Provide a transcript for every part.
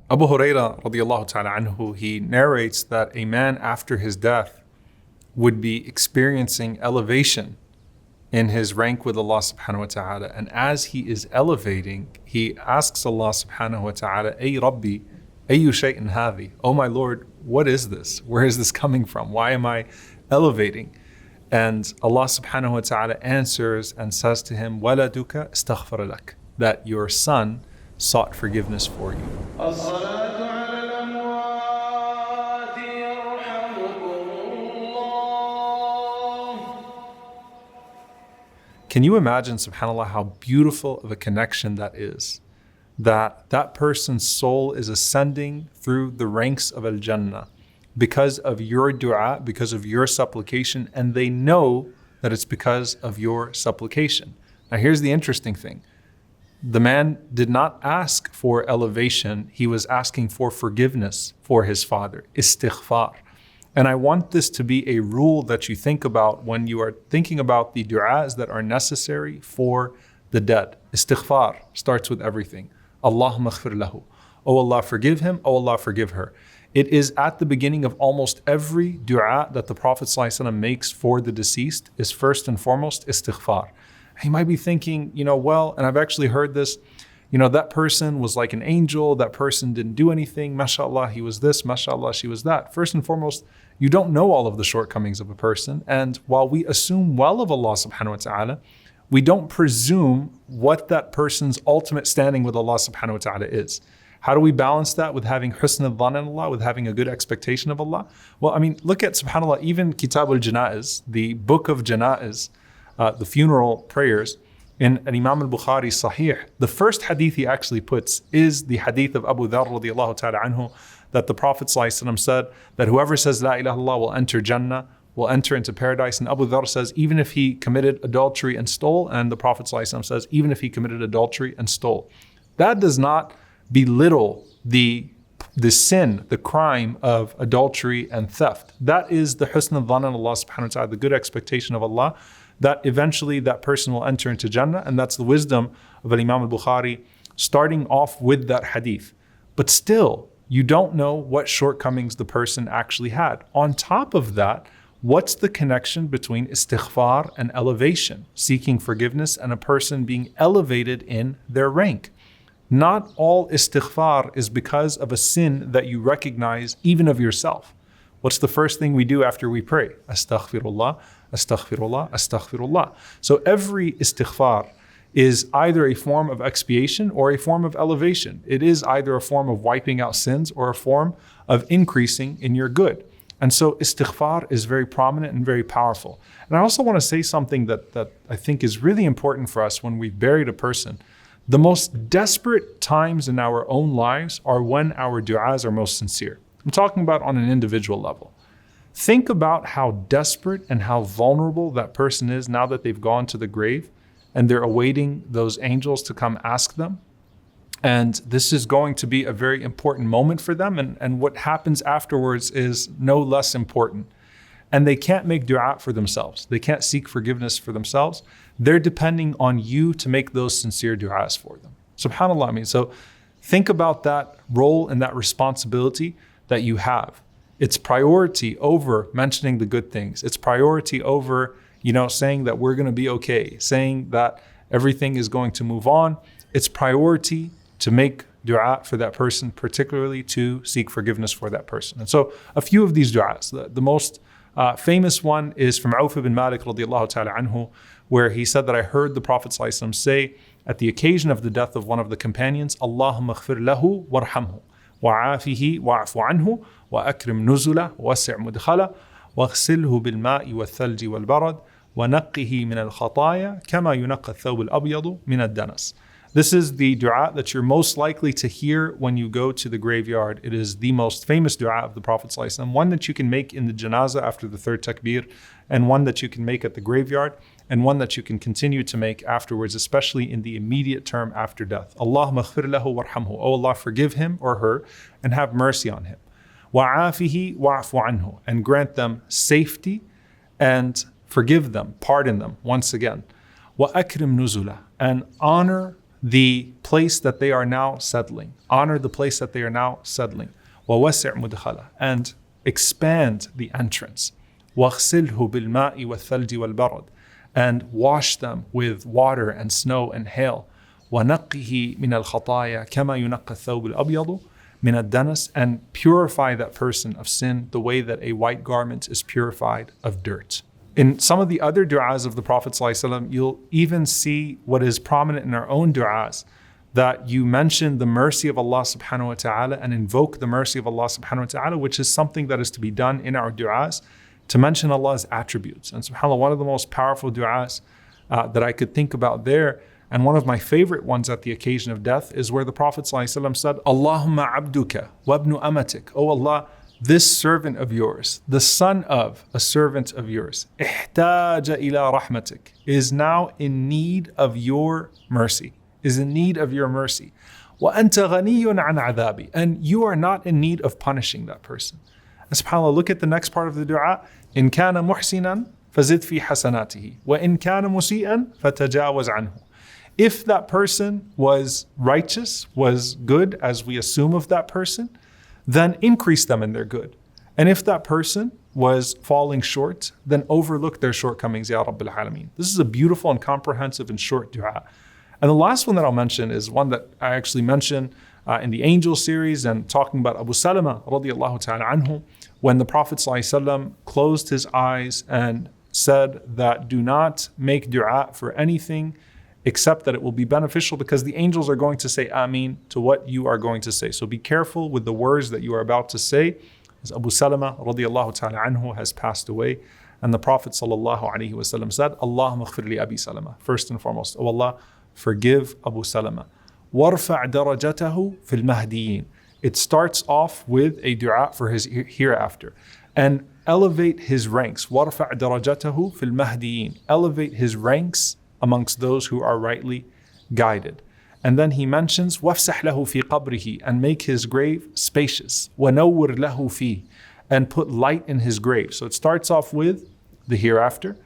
Abu Hurairah radiallahu ta'ala anhu, he narrates that a man after his death would be experiencing elevation in his rank with Allah subhanahu wa ta'ala. And as he is elevating, he asks Allah subhanahu wa ta'ala, Ay Rabbi, ayu shay'in hadhi? Oh my Lord, what is this? Where is this coming from? Why am I elevating? And Allah subhanahu wa ta'ala answers and says to him, Waladuka istaghfar lak, that your son sought forgiveness for you. Can you imagine, subhanAllah, how beautiful of a connection that is? That person's soul is ascending through the ranks of Al-Jannah because of your dua, because of your supplication, and they know that it's because of your supplication. Now here's the interesting thing. The man did not ask for elevation, he was asking for forgiveness for his father, istighfar. And I want this to be a rule that you think about when you are thinking about the du'as that are necessary for the dead. Istighfar starts with everything. Allahumma ighfir lahu. Oh Allah, forgive him. Oh Allah, forgive her. It is at the beginning of almost every du'a that the Prophet ﷺ makes for the deceased is first and foremost istighfar. He might be thinking, well, and I've actually heard this, that person was like an angel, that person didn't do anything, mashallah, he was this, mashallah, she was that. First and foremost, you don't know all of the shortcomings of a person. And while we assume well of Allah subhanahu wa ta'ala, we don't presume what that person's ultimate standing with Allah subhanahu wa ta'ala is. How do we balance that with having husn al-dhan in Allah, with having a good expectation of Allah? Well, look at, subhanAllah, even Kitab al-Janaiz, the book of Janaiz, the funeral prayers, in an Imam al-Bukhari Sahih, the first hadith he actually puts is the hadith of Abu Dharr radiallahu ta'ala anhu, that the Prophet ﷺ said that whoever says La ilaha illallah will enter Jannah, will enter into paradise. And Abu Dharr says, even if he committed adultery and stole, and the Prophet ﷺ says, even if he committed adultery and stole. That does not belittle the sin, the crime of adultery and theft. That is the husn al-dhan in Allah subhanahu wa ta'ala, the good expectation of Allah, that eventually that person will enter into Jannah. And that's the wisdom of Imam al-Bukhari, starting off with that hadith. But still, you don't know what shortcomings the person actually had. On top of that, what's the connection between istighfar and elevation, seeking forgiveness, and a person being elevated in their rank? Not all istighfar is because of a sin that you recognize even of yourself. What's the first thing we do after we pray? Astaghfirullah, astaghfirullah, astaghfirullah. So every istighfar is either a form of expiation or a form of elevation. It is either a form of wiping out sins or a form of increasing in your good. And so istighfar is very prominent and very powerful. And I also want to say something that I think is really important for us when we've buried a person. The most desperate times in our own lives are when our du'as are most sincere. I'm talking about on an individual level. Think about how desperate and how vulnerable that person is now that they've gone to the grave and they're awaiting those angels to come ask them. And this is going to be a very important moment for them. And what happens afterwards is no less important. And they can't make dua for themselves. They can't seek forgiveness for themselves. They're depending on you to make those sincere du'as for them. SubhanAllah. So think about that role and that responsibility that you have. It's priority over mentioning the good things. It's priority over, saying that we're going to be okay, saying that everything is going to move on. It's priority to make dua for that person, particularly to seek forgiveness for that person. And so a few of these du'as, the most famous one is from Auf ibn Malik radiallahu ta'ala anhu, where he said that I heard the Prophet ﷺ say at the occasion of the death of one of the companions, Allahumma ighfir lahu warhamhu, wa'afihi wa'afu anhu, وأكرم نزله ووسع مدخله واغسله بالماء والثلج والبرد ونقه من الخطايا كما ينقى الثوب الأبيض من الدنس. This is the dua that you're most likely to hear when you go to the graveyard. It is the most famous dua of the Prophet ﷺ, one that you can make in the janazah after the third takbir, and one that you can make at the graveyard, and one that you can continue to make afterwards, especially in the immediate term after death. Allahumma ighfir lahu warhamhu. Oh Allah, forgive him or her and have mercy on him. وَعَافِهِ وَعْفُ عَنْهُ, and grant them safety and forgive them, pardon them once again. وَأَكْرِمْ نُزُلَهُ, and honor the place that they are now settling. Honor the place that they are now settling. وَوَسِعْ مُدْخَلَهُ, and expand the entrance. وَاغْسِلْهُ بِالْمَاءِ وَالثَّلْجِ وَالْبَرَدِ, and wash them with water and snow and hail. وَنَقِّهِ مِنَ الْخَطَايَا كَمَا يُنَقَّ الثَّوْبُ الْأَبْيَضُ مِنَ الدَّنَسِ, and purify that person of sin the way that a white garment is purified of dirt. In some of the other du'as of the Prophet ﷺ, you'll even see what is prominent in our own du'as, that you mention the mercy of Allah subhanahu wa ta'ala and invoke the mercy of Allah subhanahu wa ta'ala, which is something that is to be done in our du'as, to mention Allah's attributes. And subhanAllah, one of the most powerful du'as that I could think about there, and one of my favorite ones at the occasion of death, is where the Prophet ﷺ said, Allahumma abduka wa ibnu amatik. Oh Allah, this servant of yours, the son of a servant of yours, ihtaja ila rahmatik, is now in need of your mercy, is in need of your mercy. Wa anta ghaniyun an adhabi, and you are not in need of punishing that person. And subhanAllah, look at the next part of the dua. In kana muhsinan fazid fi hasanatihi, wa in kana musi'an fatajawaz anhu. If that person was righteous, was good, as we assume of that person, then increase them in their good. And if that person was falling short, then overlook their shortcomings, Ya Rabbil Alameen. This is a beautiful and comprehensive and short dua. And the last one that I'll mention is one that I actually mentioned in the Angel series, and talking about Abu Salama radiallahu ta'ala anhu, when the Prophet ﷺ closed his eyes and said that do not make dua for anything except that it will be beneficial, because the angels are going to say Ameen to what you are going to say. So be careful with the words that you are about to say. As Abu Salama radiallahu ta'ala anhu has passed away, and the Prophet sallallahu alaihi wasallam said, Allahumma ighfir li Abi Salama. First and foremost, oh Allah, forgive Abu Salama. وَارْفَعْ دَرَجَتَهُ فِي الْمَهْدِيِّينَ. It starts off with a dua for his hereafter. And elevate his ranks. وَارْفَعْ دَرَجَتَهُ فِي الْمَهْدِيِّينَ. Elevate his ranks amongst those who are rightly guided. And then he mentions وَافْسَحْ لَهُ فِي قَبْرِهِ, and make his grave spacious. وَنَوِّرْ لَهُ فِيهِ, and put light in his grave. So it starts off with the hereafter,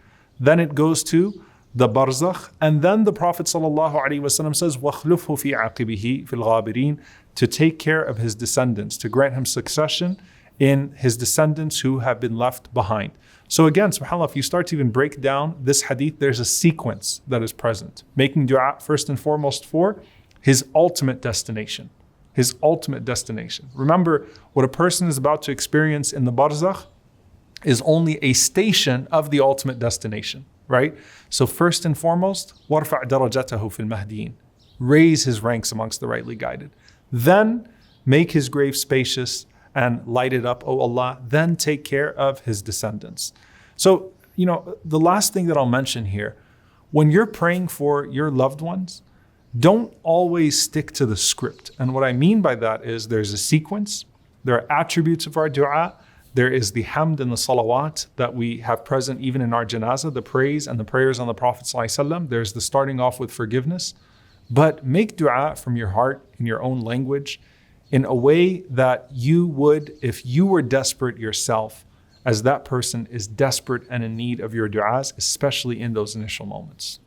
then it goes to the barzakh, and then the Prophet ﷺ says وَخْلُفْهُ فِي عَقِبِهِ فِي الْغَابِرِينَ, to take care of his descendants, to grant him succession in his descendants who have been left behind. So again, subhanAllah, if you start to even break down this hadith, there's a sequence that is present. Making dua first and foremost for his ultimate destination. His ultimate destination. Remember, what a person is about to experience in the barzakh is only a station of the ultimate destination, right? So first and foremost, وَارْفَعْ دَرَجَتَهُ فِي الْمَهْدِيِّينَ. Raise his ranks amongst the rightly guided. Then make his grave spacious and light it up, O Allah, then take care of his descendants. So, the last thing that I'll mention here, when you're praying for your loved ones, don't always stick to the script. And what I mean by that is there's a sequence, there are attributes of our dua, there is the hamd and the salawat that we have present even in our janazah, the praise and the prayers on the Prophet ﷺ. There's the starting off with forgiveness. But make dua from your heart, in your own language, in a way that you would if you were desperate yourself, as that person is desperate and in need of your du'as, especially in those initial moments.